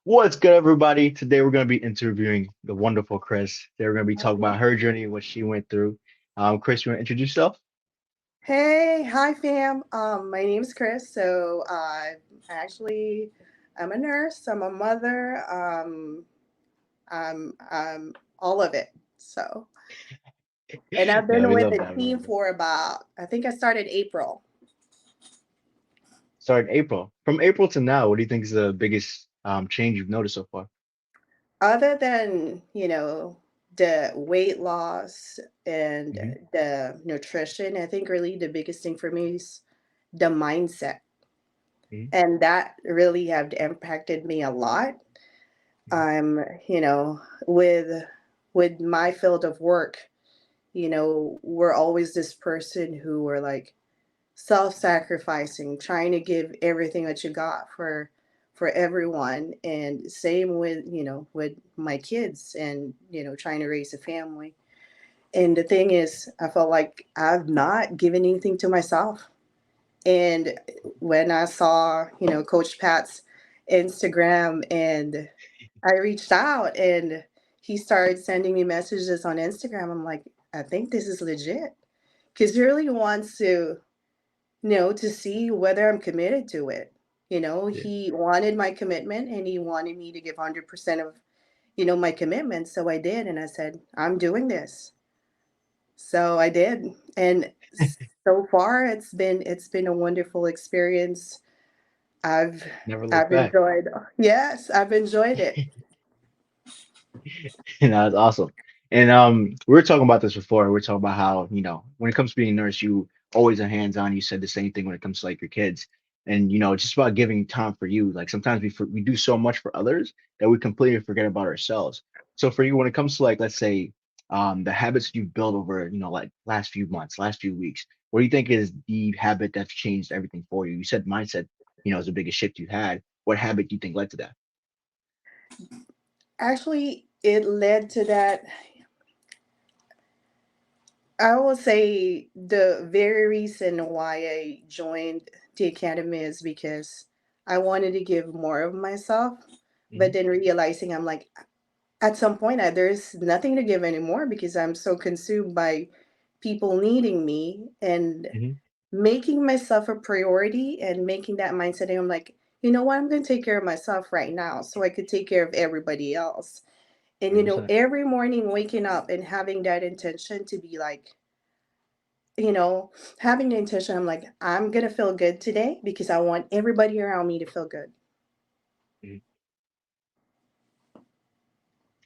What's good, everybody? Today we're going to be interviewing the wonderful Cris. Today we're going to be talking about Okay. her journey and what she went through. Cris, you want to introduce yourself? Hey, hi fam. My name's Cris. Actually I'm a nurse. I'm a mother. I'm all of it. So, and I've Yeah, been we with love the that. We team love that. for about I think I started April. Started April. From April to now, what do you think is the biggest change you've noticed so far? Other than the weight loss and Hmm. the nutrition, I think really the biggest thing for me is the mindset, Hmm. and that really have impacted me a lot. I'm, you know, with my field of work, we're always this person who are like self-sacrificing, trying to give everything that you got for everyone. And same with, with my kids and, trying to raise a family. And the thing is, I felt like I've not given anything to myself. And when I saw, Coach Pat's Instagram, and I reached out and he started sending me messages on Instagram. I'm like, I think this is legit. Because he really wants to see whether I'm committed to it. Yeah. He wanted my commitment and he wanted me to give 100% of, my commitment. So I did. And I said, I'm doing this. So I did. And so far it's been a wonderful experience. I've Never look I've back. enjoyed, yes, I've enjoyed it. That's awesome. And we were talking about this before. We are talking about how, when it comes to being a nurse, you always are hands-on. You said the same thing when it comes to like your kids. And it's just about giving time for you. Like sometimes we do so much for others that we completely forget about ourselves. So for you, when it comes to like, let's say, the habits you've built over, like last few months, last few weeks, what do you think is the habit that's changed everything for you? You said mindset, is the biggest shift you had. What habit do you think led to that? Actually, it led to that. I will say the very reason why I joined the academy is because I wanted to give more of myself, but Hmm. then realizing I'm like, at some point, there's nothing to give anymore because I'm so consumed by people needing me, and Hmm. making myself a priority and making that mindset. And I'm like, you know what? I'm going to take care of myself right now so I could take care of everybody else. And, 100%. every morning waking up and having that intention to be like, you know, having the intention, I'm like, I'm going to feel good today because I want everybody around me to feel good.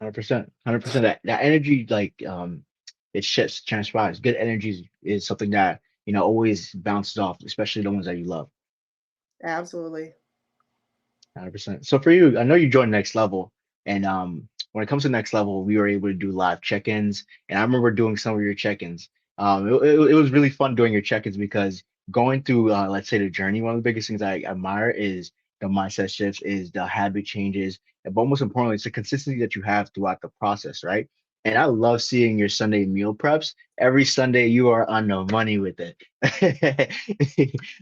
100%, 100%. That energy, like, it shifts, transpires. Good energy is something that always bounces off, especially the ones that you love. Absolutely. 100%. So for you, I know you joined Next Level, and when it comes to Next Level, we were able to do live check-ins, and I remember doing some of your check-ins. It was really fun doing your check-ins because going through, let's say, the journey. One of the biggest things I admire is the mindset shifts, is the habit changes, but most importantly, it's the consistency that you have throughout the process, right? And I love seeing your Sunday meal preps. Every Sunday, you are on the money with it.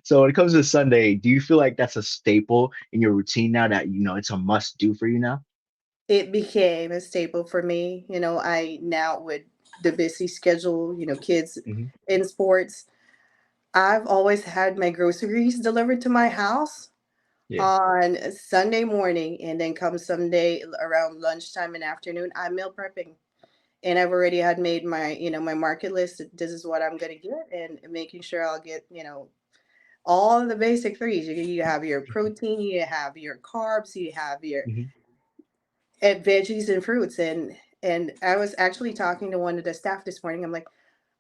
So when it comes to Sunday, do you feel like that's a staple in your routine now that it's a must do for you now? It became a staple for me. I now with the busy schedule, kids Hmm. in sports, I've always had my groceries delivered to my house Yeah. on Sunday morning, and then come Sunday around lunchtime and afternoon, I'm meal prepping. And I've already had made my, my market list. This is what I'm gonna get, and making sure I'll get, all the basic threes. You have your protein, you have your carbs, you have your Hmm. veggies and fruits. And I was actually talking to one of the staff this morning. I'm like,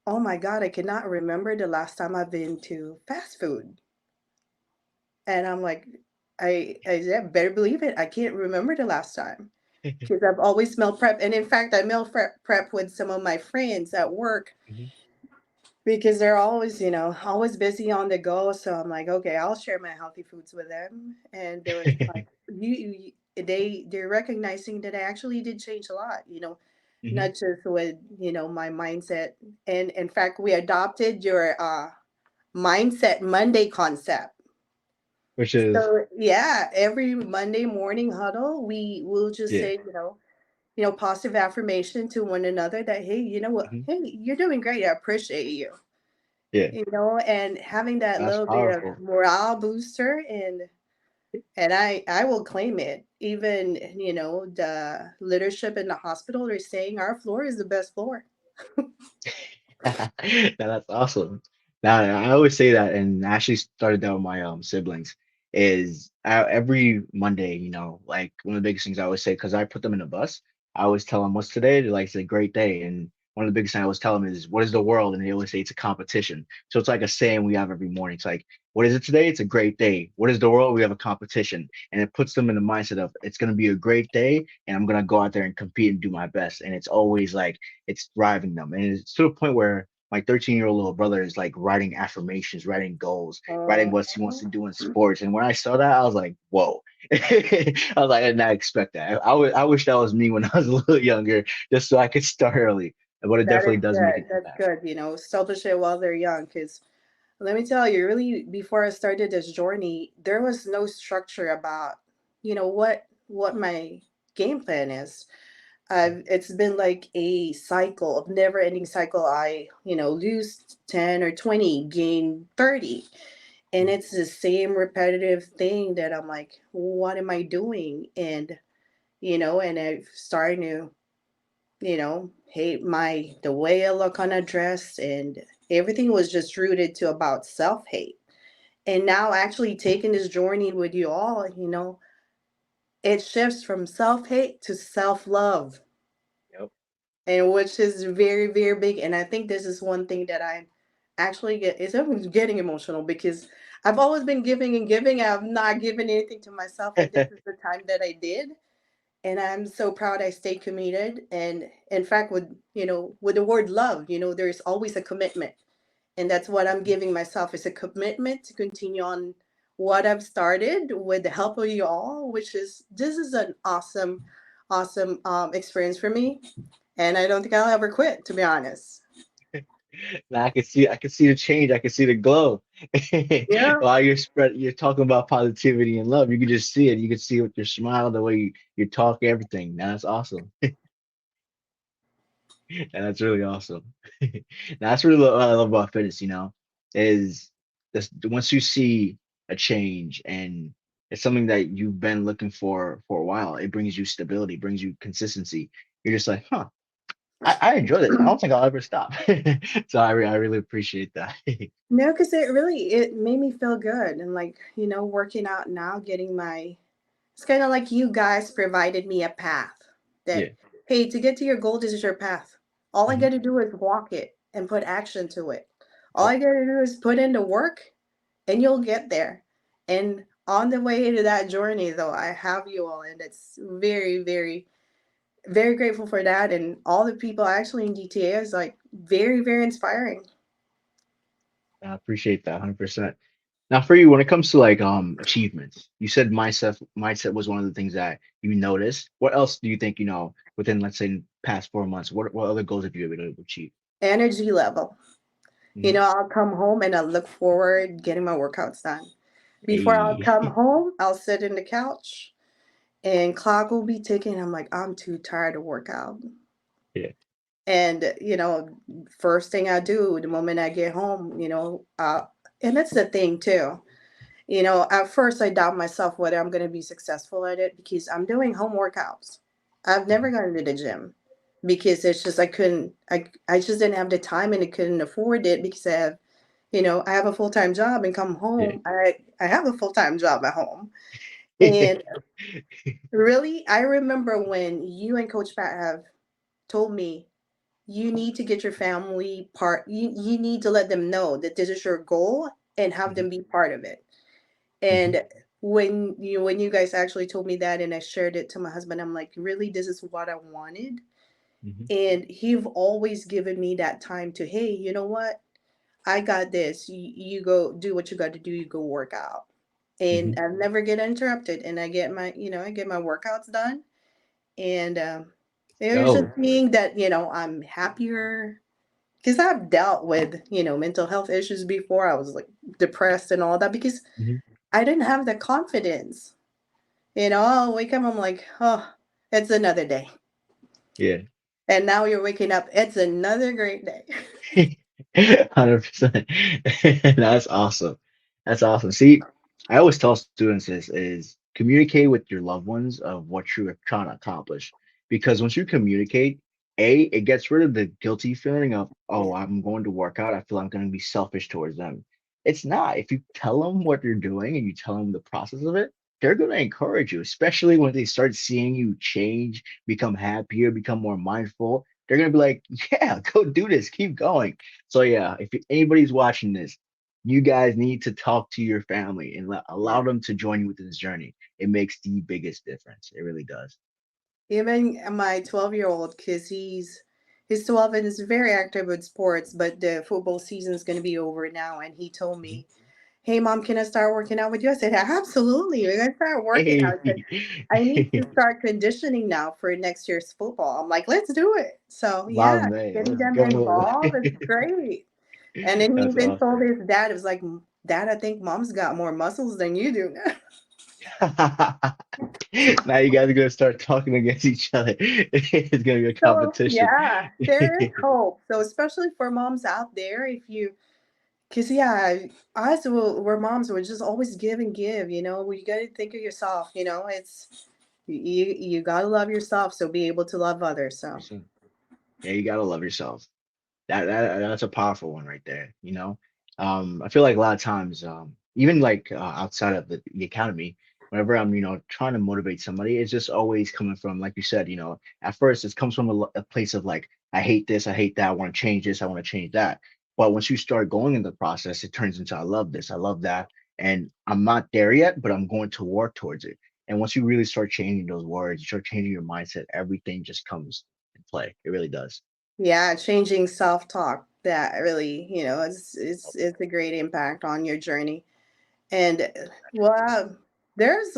oh my God, I cannot remember the last time I've been to fast food. And I'm like, I said, better believe it. I can't remember the last time because I've always meal prep. And in fact, I meal prep with some of my friends at work Hmm. because they're always, always busy on the go. So I'm like, okay, I'll share my healthy foods with them. And they were just like, they're recognizing that I actually did change a lot, Hmm. not just with, my mindset. And in fact, we adopted your mindset Monday concept. which is So yeah, every Monday morning huddle, we will just yeah, say, positive affirmation to one another that, hey, you know what? mhm, Hey, you're doing great. I appreciate you. yeah, And having that that's little bit of powerful. morale booster, and I will claim it. Even, the leadership in the hospital are saying our floor is the best floor. Now that's awesome. Now I always say that, and I actually started that with my siblings. Is every Monday, like one of the biggest things I always say, because I put them in a bus, I always tell them what's today. They're like, it's a great day, and one of the biggest things I always tell them is, what is the world? And they always say it's a competition. So it's like a saying we have every morning. It's like, what is it today? It's a great day. What is the world? We have a competition, and it puts them in the mindset of it's gonna be a great day, and I'm gonna go out there and compete and do my best. And it's always like it's driving them. And it's to the point where my 13-year-old little brother is like writing affirmations, writing goals, writing what he wants Mhm. to do in sports. And when I saw that, I was like, whoa. I was like, I did not expect that. I wish that was me when I was a little younger, just so I could start early. But it That definitely is does make good. an That's impact. good. Establish it while they're young. Because let me tell you, really, before I started this journey, there was no structure about, what my game plan is. It's been like a cycle of never ending cycle. I, lose 10 or 20, gain 30. And Mhm. it's the same repetitive thing that I'm like, what am I doing? And I'm starting to, hate the way I look on a dress, and everything was just rooted to about self-hate. And now actually taking this journey with you all, it shifts from self-hate to self-love, Yep. and which is very, very big. And I think this is one thing that I'm actually I'm getting emotional because I've always been giving and giving. I've not given anything to myself, and this is the time that I did. And I'm so proud I stayed committed. And in fact, with the word love, there's always a commitment. And that's what I'm giving myself, is a commitment to continue on what I've started with the help of you all, which is this is an awesome, awesome experience for me. And I don't think I'll ever quit, to be honest. Now I can see the change. I can see the glow. Yeah. While you're talking about positivity and love, you can just see it. You can see it with your smile, the way you talk, everything. Now that's awesome. And that's really awesome. That's really what I love about fitness, is this once you see a change and it's something that you've been looking for a while, it brings you stability, brings you consistency. You're just like, huh, I enjoy this. I don't think I'll ever stop. So I really appreciate that. No, because it made me feel good. And like, working out now, getting my it's kind of like you guys provided me a path that, Yeah. hey, to get to your goal, this is your path. All I Mhm. got to do is walk it and put action to it. All Yep. I got to do is put in the work and you'll get there. And on the way to that journey, though, I have you all, and it's very, very, very grateful for that. And all the people actually in DTA is like very, very inspiring. I appreciate that 100%. Now for you, when it comes to like achievements, you said mindset was one of the things that you noticed. What else do you think, within let's say past 4 months, what other goals have you been able to achieve? Energy level. Mhm. I'll come home and I look forward getting my workouts done. Before I'll Hey. come home, I'll sit in the couch and clock will be ticking. I'm like, I'm too tired to work out. Yeah. And, first thing I do the moment I get home, and that's the thing too. At first I doubt myself whether I'm going to be successful at it because I'm doing home workouts. I've never Mhm. gone to the gym because it's just, I just didn't have the time and I couldn't afford it because I have a full-time job and come Yeah. home. I have a full-time job at home. And really, I remember when you and Coach Pat have told me you need to get your family part. You need to let them know that this is your goal and have Mhm. them be part of it. Mhm. And when you guys actually told me that and I shared it to my husband, I'm like, really, this is what I wanted. Mhm. And he've always given me that time to, hey, you know what? I got this. You go do what you got to do. You go work out. And Mhm. I never get interrupted. And I get my workouts done. And it was just Go. seeing that, I'm happier because I've dealt with, mental health issues before. I was like depressed and all that because Mhm. I didn't have the confidence. I'll wake up, I'm like, oh, it's another day. Yeah. And now you're waking up, it's another great day. 100%. That's awesome. That's awesome. See, I always tell students is communicate with your loved ones of what you're trying to accomplish. Because once you communicate, it gets rid of the guilty feeling of, oh, Yeah. I'm going to work out. I feel I'm going to be selfish towards them. It's not. If you tell them what you're doing and you tell them the process of it, they're going to encourage you, especially when they start seeing you change, become happier, become more mindful. They're gonna be like, yeah, go do this, keep going. So yeah, if anybody's watching this, you guys need to talk to your family and allow Yeah. them to join you with this journey. It makes the biggest difference. It really does. Even my 12-year-old, because he's 12 and is very active with sports, but the football season is going to be over now. And he told Mhm. me, hey, mom, can I start working out with you? I said, absolutely. We're going to start working out. Hey, I said, I need to start conditioning now for next year's football. I'm like, let's do it. So, my yeah, man, getting let's them go. involved is great. And then he That's even told awesome. his dad, it was like, Dad, I think mom's got more muscles than you do now. Now you guys are gonna start talking against each other. It's gonna be a So, competition. yeah, there is hope. So, especially for moms out there, if you, because, yeah, we're moms, we're just always give and give, you got to think of yourself, you got to love yourself. So, be able to love others. So, 100%. Yeah, you gotta love yourself. That's a powerful one right there, you know. I feel like a lot of times, even like outside of the academy, whenever I'm, trying to motivate somebody, it's just always coming from, like you said, at first it comes from a place of like, I hate this, I hate that, I want to change this, I want to change that. But once you start going in the process, it turns into I love this, I love that, and I'm not there yet, but I'm going to work towards it. And once you really start changing those words, you start changing your mindset, everything just comes in play. It really does. yeah, changing self talk that really, it's a great impact on your journey. And well, there's,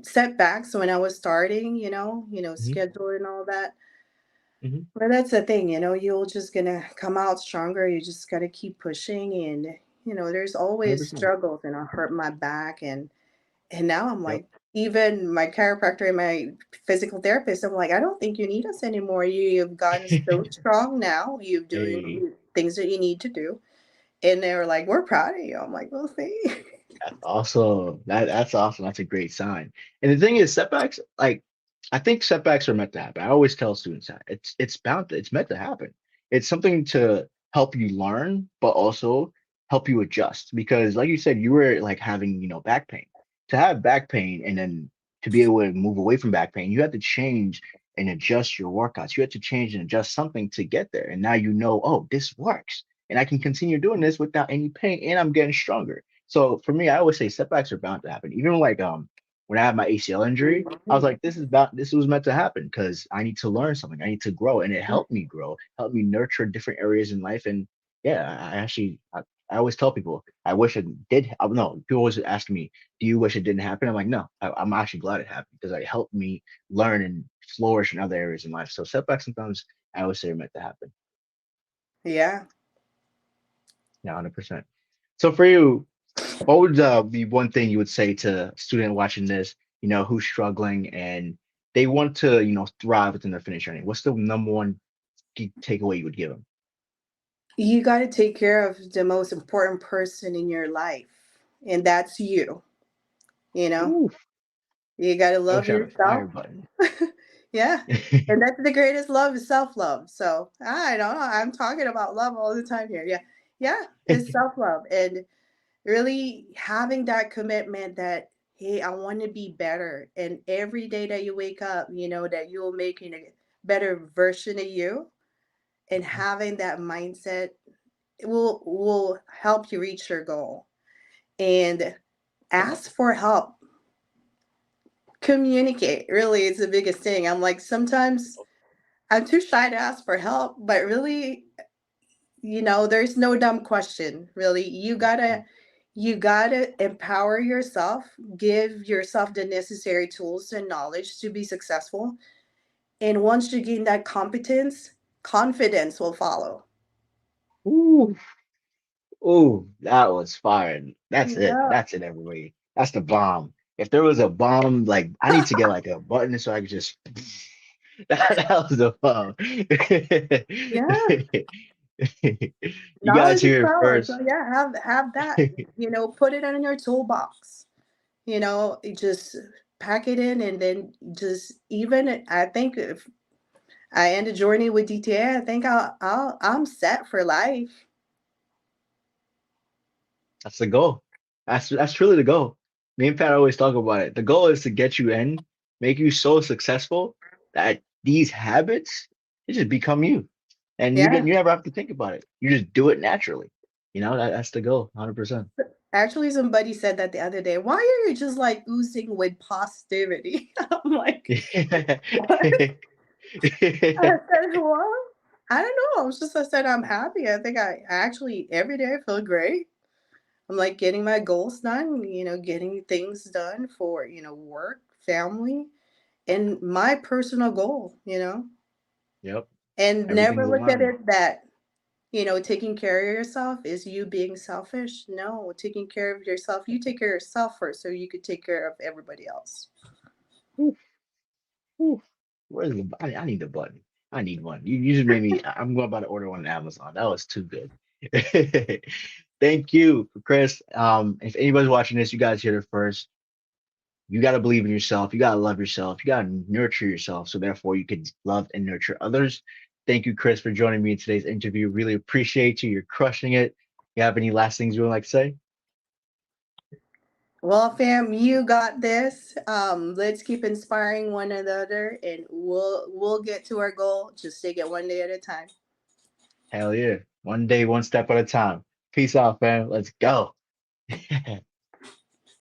setbacks when I was starting, Hmm. schedule and all that. Hmm. But that's the thing, you're just gonna come out stronger. You just gotta keep pushing, and there's always 100%. struggles, and I hurt my back, and now I'm Yep. like, even my chiropractor and my physical therapist, I'm like, I don't think you need us anymore. You've gotten so strong now. You're Hey, doing things that you need to do, and they were like, we're proud of you. I'm like, well, see, that's awesome. That's awesome. That's a great sign. And the thing is, setbacks, like I think setbacks are meant to happen. I always tell students that it's meant to happen. It's something to help you learn, but also help you adjust. Because like you said, you were like having, back pain. To have back pain and then to be able to move away from back pain, you had to change and adjust your workouts. You had to change and adjust something to get there. And now you know, oh, this works. And I can continue doing this without any pain and I'm getting stronger. So for me, I always say setbacks are bound to happen. Even like when I had my ACL injury, I was like, this was meant to happen because I need to learn something. I need to grow. And it helped me grow, helped me nurture different areas in life. And yeah, I always tell people, I wish it did. No, people always ask me, do you wish it didn't happen? I'm like, no, I'm actually glad it happened because it helped me learn and flourish in other areas in life. So setbacks sometimes I always say are meant to happen. yeah. Yeah, 100%. So for you, what would be one thing you would say to a student watching this, who's struggling and they want to, thrive within their fitness journey? What's the number one key takeaway you would give them? You got to take care of the most important person in your life, and that's you. You know, Ooh, you got to I love wish I had a yourself. fire button. Yeah. And that's the greatest love is self love. So I don't know. I'm talking about love all the time here. Yeah. Yeah. It's self love. And really having that commitment that, hey, I want to be better. And every day that you wake up, that you'll make a better version of you, and having that mindset will help you reach your goal. And ask for help. Communicate. Really, it's the biggest thing. I'm like, sometimes I'm too shy to ask for help, but really, there's no dumb question. Really, you gotta empower yourself, give yourself the necessary tools and knowledge to be successful. And once you gain that competence, confidence will follow. Ooh, Oh, that was fire. That's it. Yeah. That's it, everybody. That's the bomb. If there was a bomb, like I need to get like a button so I could just that was the bomb. Yeah. You guys Knowledge is hear it power. So first. yeah, have that. Put it in your toolbox. You just pack it in and then just even I think if I end a journey with DTA, I think I'm set for life. That's the goal. That's truly the goal. Me and Pat always talk about it. The goal is to get you in, make you so successful that these habits they just become you, and Yeah. you never have to think about it. You just do it naturally. That's the goal, 100%. Actually, somebody said that the other day. Why are you just like oozing with positivity? I'm like, what? I said, well, I don't know. I said I'm happy. I think I actually every day I feel great. I'm like getting my goals done, getting things done for, work, family, and my personal goal. Yep, And never everything's look at aligned. it that, taking care of yourself is you being selfish. No, taking care of yourself, you take care of yourself first so you could take care of everybody else. Whew, whew. Where's the? I need the button. I need one. You just made me. I'm going about to order one on Amazon. That was too good. Thank you, Chris. If anybody's watching this, you guys hear it first. You got to believe in yourself. You got to love yourself. You got to nurture yourself. So therefore, you can love and nurture others. Thank you, Chris, for joining me in today's interview. Really appreciate you. You're crushing it. You have any last things you would like to say? Well, fam, you got this. Let's keep inspiring one another, and we'll get to our goal. Just take it one day at a time. Hell yeah. One day, one step at a time. Peace out, fam. Let's go.